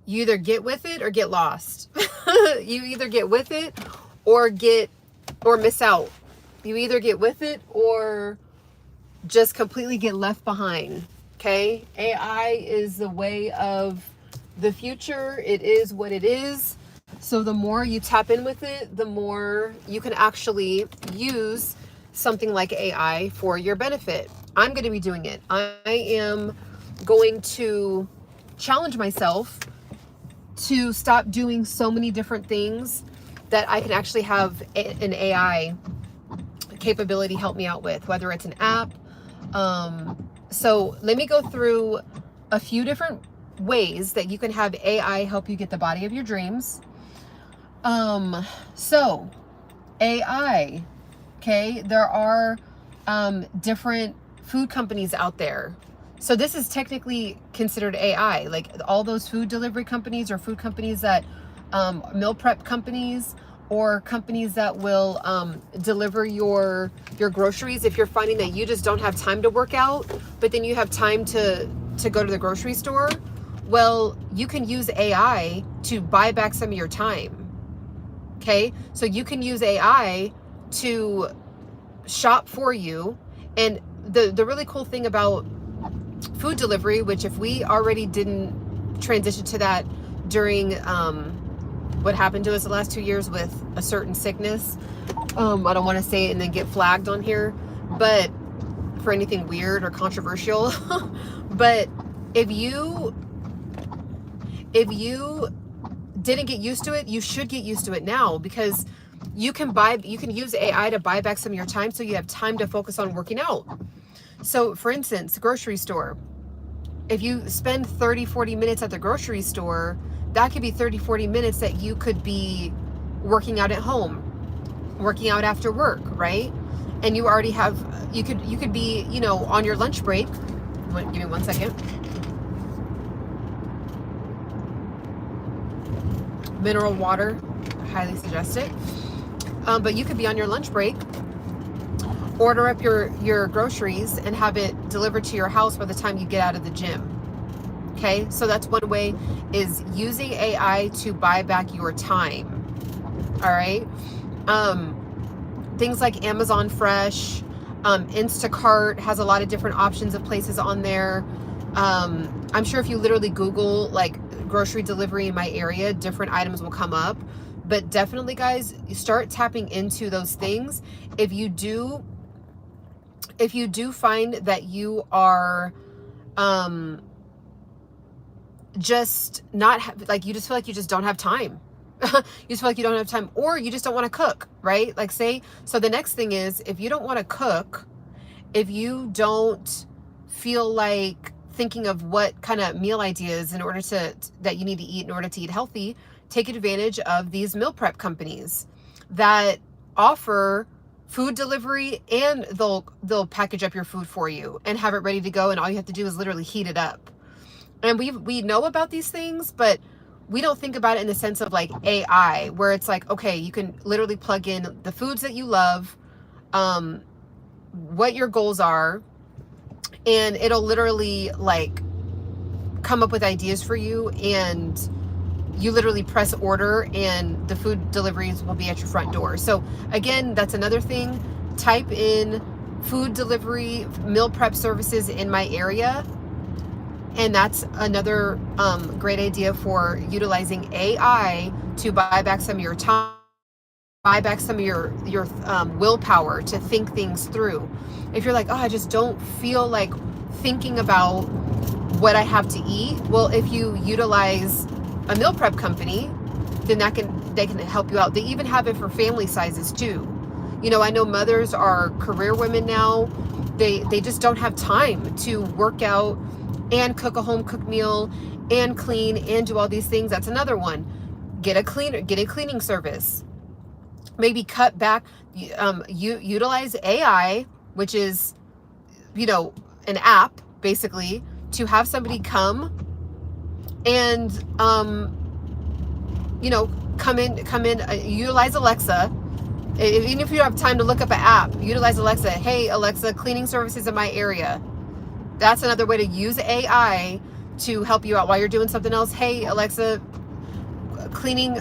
You either get with it or get lost. You either get with it or miss out. You either get with it or just completely get left behind. Okay? AI is the way of the future. It is what it is. So the more you tap in with it, the more you can actually use something like AI for your benefit. I'm going to be doing it. I am going to challenge myself to stop doing so many different things that I can actually have an AI capability help me out with, whether it's an app. So let me go through a few different ways that you can have AI help you get the body of your dreams. So AI, okay, there are different food companies out there. So this is technically considered AI, like all those food delivery companies or food companies that meal prep companies or companies that will deliver your groceries. If you're finding that you just don't have time to work out, but then you have time to go to the grocery store, well, you can use AI to buy back some of your time. Okay, so you can use AI to shop for you. And the really cool thing about food delivery, which if we already didn't transition to that during what happened to us the last 2 years with a certain sickness, I don't want to say it and then get flagged on here, but for anything weird or controversial. But if you didn't get used to it, you should get used to it now, because you can use AI to buy back some of your time so you have time to focus on working out. So for instance, grocery store, if you spend 30-40 minutes at the grocery store, that could be 30-40 minutes that you could be working out at home, working out after work, right? And you already have, you could be, on your lunch break. Give me 1 second. Mineral water, highly suggest it. But you could be on your lunch break, order up your groceries and have it delivered to your house by the time you get out of the gym. Okay, so that's one way, is using AI to buy back your time. All right. Things like Amazon Fresh, Instacart has a lot of different options of places on there. I'm sure if you literally Google like grocery delivery in my area, different items will come up. But definitely, guys, you start tapping into those things. If you do find that you are just not like, you just feel like you just don't have time. You just feel like you don't have time, or you just don't want to cook, right? Like, say, so the next thing is, if you don't want to cook, if you don't feel like thinking of what kind of meal ideas that you need to eat in order to eat healthy, take advantage of these meal prep companies that offer food delivery, and they'll package up your food for you and have it ready to go, and all you have to do is literally heat it up. And we know about these things, but we don't think about it in the sense of like AI, where it's like, okay, you can literally plug in the foods that you love, what your goals are, and it'll literally like come up with ideas for you, and you literally press order and the food deliveries will be at your front door. So again, that's another thing. Type in food delivery, meal prep services in my area. And that's another great idea for utilizing AI to buy back some of your time, buy back some of your willpower to think things through. If you're like, oh, I just don't feel like thinking about what I have to eat. Well, if you utilize a meal prep company, then they can help you out. They even have it for family sizes too. I know mothers are career women now. They just don't have time to work out and cook a home cooked meal and clean and do all these things. That's another one. Get a cleaning service. Maybe cut back, utilize AI, which is, an app basically, to have somebody come and, come in, utilize Alexa. Even if you don't have time to look up an app, utilize Alexa. Hey, Alexa, cleaning services in my area. That's another way to use AI to help you out while you're doing something else. Hey, Alexa, cleaning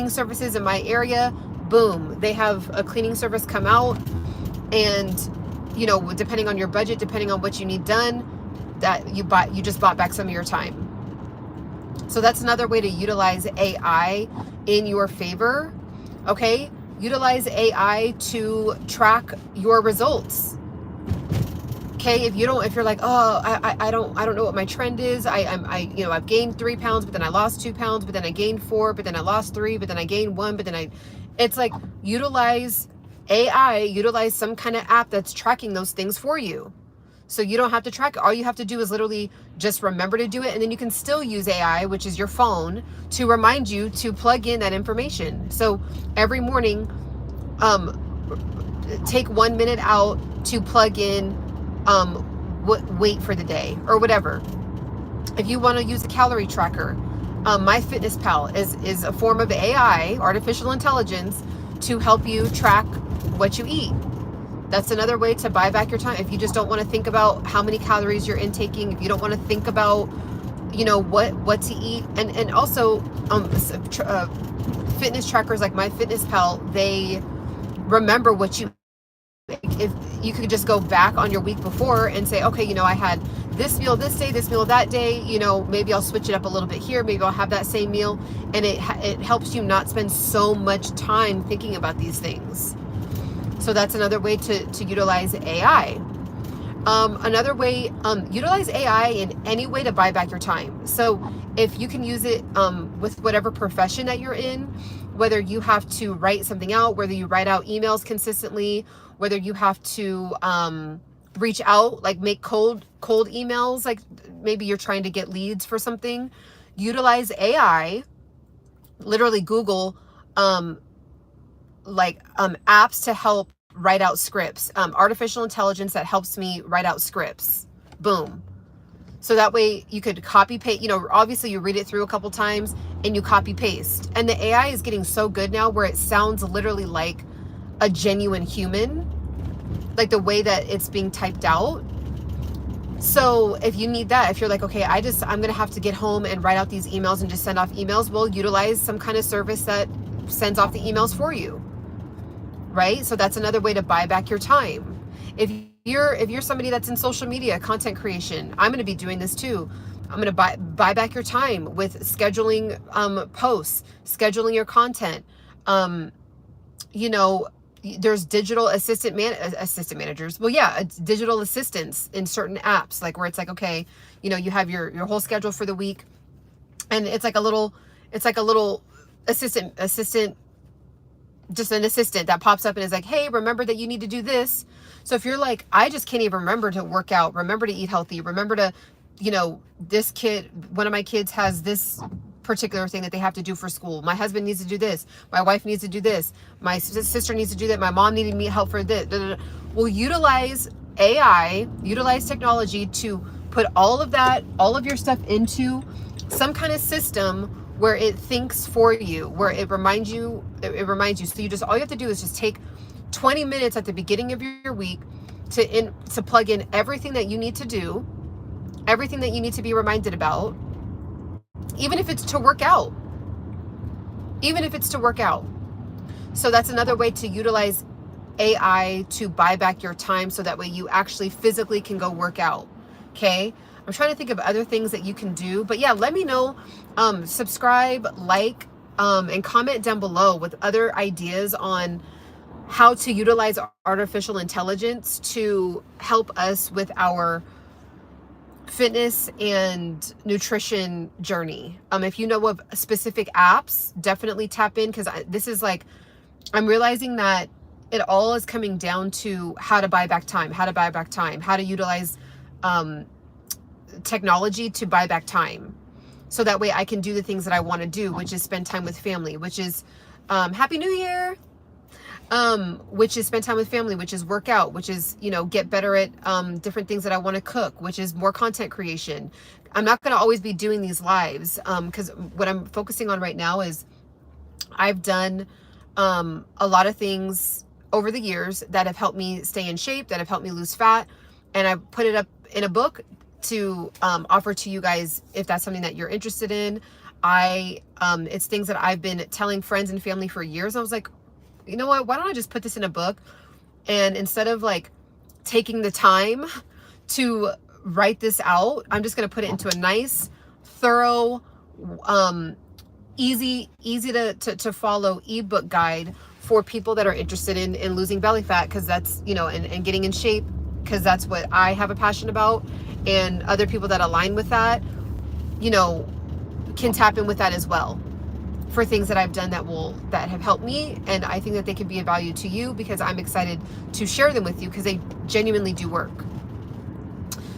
services in my area. Boom, they have a cleaning service come out, and you know, depending on your budget, depending on what you need done, that you just bought back some of your time. So that's another way to utilize AI in your favor. Okay, utilize AI to track your results. Okay, if you're like, oh, I don't know what my trend is. I've gained 3 pounds, but then I lost 2 pounds, but then I gained 4, but then I lost 3, but then I gained 1, but then it's like, utilize AI, utilize some kind of app that's tracking those things for you. So you don't have to track it. All you have to do is literally just remember to do it. And then you can still use AI, which is your phone, to remind you to plug in that information. So every morning, take 1 minute out to plug in weight for the day or whatever. If you want to use a calorie tracker, MyFitnessPal is a form of AI, artificial intelligence, to help you track what you eat. That's another way to buy back your time. If you just don't want to think about how many calories you're intaking, if you don't want to think about, you know, what to eat, and also fitness trackers like MyFitnessPal, they remember what you. If you could just go back on your week before and say, okay, you know, I had this meal this day, this meal that day, you know, maybe I'll switch it up a little bit here, maybe I'll have that same meal, and it helps you not spend so much time thinking about these things. So that's another way to utilize AI. Another way, utilize AI in any way to buy back your time. So if you can use it with whatever profession that you're in, whether you have to write something out, whether you write out emails consistently, whether you have to reach out, like make cold emails, like maybe you're trying to get leads for something, utilize AI. Literally Google apps to help write out scripts, artificial intelligence that helps me write out scripts. Boom. So that way you could copy paste, you know, obviously you read it through a couple times and you copy paste. And the AI is getting so good now where it sounds literally like a genuine human, like the way that it's being typed out. So if you need that, if you're like, okay, I'm going to have to get home and write out these emails and just send off emails, well, utilize some kind of service that sends off the emails for you. Right? So that's another way to buy back your time. If you're somebody that's in social media, content creation, I'm going to be doing this too. I'm going to buy back your time with scheduling posts, scheduling your content. You know, there's digital assistant managers. Well, yeah, it's digital assistants in certain apps, like where it's like, okay, you know, you have your whole schedule for the week, and it's like a little assistant, just an assistant that pops up and is like, hey, remember that you need to do this. So if you're like, I just can't even remember to work out, remember to eat healthy, remember to, you know, one of my kids has this particular thing that they have to do for school. My husband needs to do this. My wife needs to do this. My sister needs to do that. My mom needed me help for this. We'll utilize AI, utilize technology to put all of your stuff into some kind of system where it thinks for you, where it reminds you. So all you have to do is just take 20 minutes at the beginning of your week to plug in everything that you need to do, everything that you need to be reminded about, even if it's to work out. So that's another way to utilize AI to buy back your time, so that way you actually physically can go work out. Okay? I'm trying to think of other things that you can do, but yeah, let me know. Subscribe, like, and comment down below with other ideas on how to utilize artificial intelligence to help us with our fitness and nutrition journey. If you know of specific apps, definitely tap in, because this is like, I'm realizing that it all is coming down to how to buy back time, how to utilize technology to buy back time, so that way I can do the things that I want to do, which is spend time with family, which is Happy New Year, which is spend time with family, which is work out, which is, you know, get better at different things that I want to cook, which is more content creation. I'm not going to always be doing these lives, because what I'm focusing on right now is I've done a lot of things over the years that have helped me stay in shape, that have helped me lose fat, and I put it up in a book. to offer to you guys if that's something that you're interested in. It's things that I've been telling friends and family for years. I was like, you know what, why don't I just put this in a book? And instead of like taking the time to write this out, I'm just going to put it into a nice, thorough, easy to follow ebook guide for people that are interested in losing belly fat, because that's, you know, and getting in shape, because that's what I have a passion about, and other people that align with that, you know, can tap in with that as well, for things that I've done that have helped me, and I think that they can be of value to you, because I'm excited to share them with you, because they genuinely do work.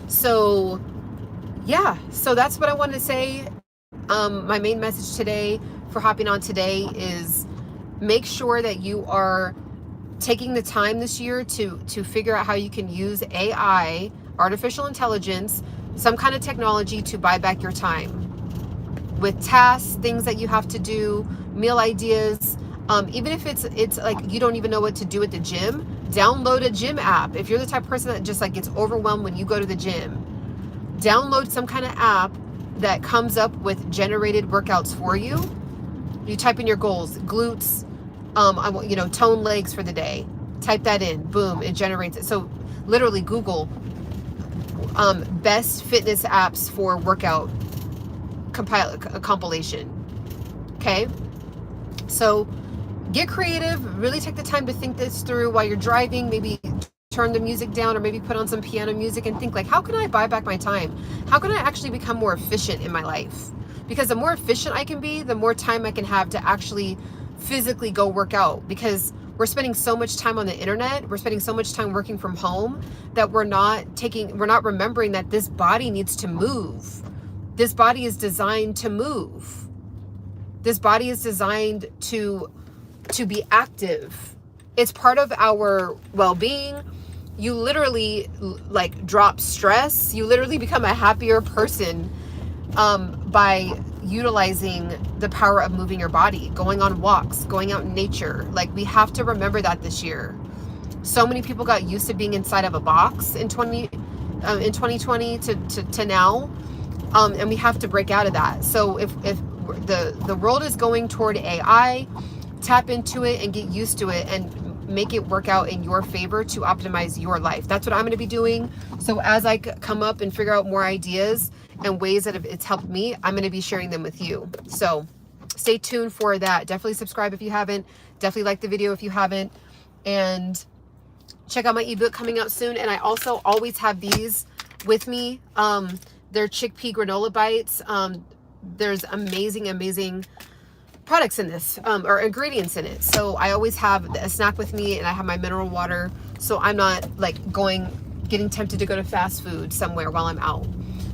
So yeah, so that's what I wanted to say. My main message today for hopping on today is make sure that you are taking the time this year to figure out how you can use AI, artificial intelligence, some kind of technology to buy back your time with tasks, things that you have to do, meal ideas. Even if it's like you don't even know what to do at the gym, download a gym app. If you're the type of person that just like gets overwhelmed when you go to the gym, download some kind of app that comes up with generated workouts for you. You type in your goals, glutes, I want, you know, tone legs for the day. Type that in, boom, it generates it. So literally Google best fitness apps for workout compilation. Okay, so get creative, really take the time to think this through while you're driving. Maybe turn the music down, or maybe put on some piano music and think like, how can I buy back my time? How can I actually become more efficient in my life? Because the more efficient I can be, the more time I can have to actually physically go work out, because we're spending so much time on the internet, we're spending so much time working from home, that we're not remembering that this body needs to move. This body is designed to move. This body is designed to be active. It's part of our well-being. You literally like drop stress. You literally become a happier person by utilizing the power of moving your body, going on walks, going out in nature. Like, we have to remember that this year. So many people got used to being inside of a box in 2020 to now, and we have to break out of that. So if the world is going toward AI, tap into it and get used to it and make it work out in your favor to optimize your life. That's what I'm going to be doing. So as I come up and figure out more ideas and ways that it's helped me, I'm going to be sharing them with you. So stay tuned for that. Definitely subscribe if you haven't. Definitely like the video if you haven't. And check out my ebook coming out soon. And I also always have these with me. They're chickpea granola bites. There's amazing products in this, or ingredients in it. So I always have a snack with me, and I have my mineral water. So I'm not like getting tempted to go to fast food somewhere while I'm out.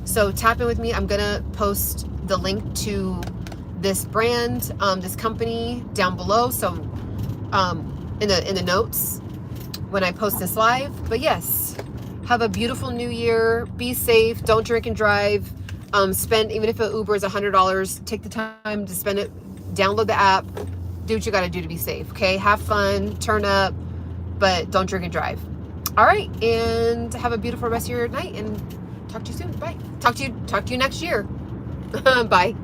So tap in with me. I'm gonna post the link to this brand, this company down below. So in the notes when I post this live. But yes, have a beautiful new year. Be safe. Don't drink and drive. Spend, even if an Uber is $100, take the time to spend it. Download the app. Do what you got to do to be safe. Okay. Have fun. Turn up, but don't drink and drive. All right. And have a beautiful rest of your night, and talk to you soon. Bye. Talk to you next year. Bye.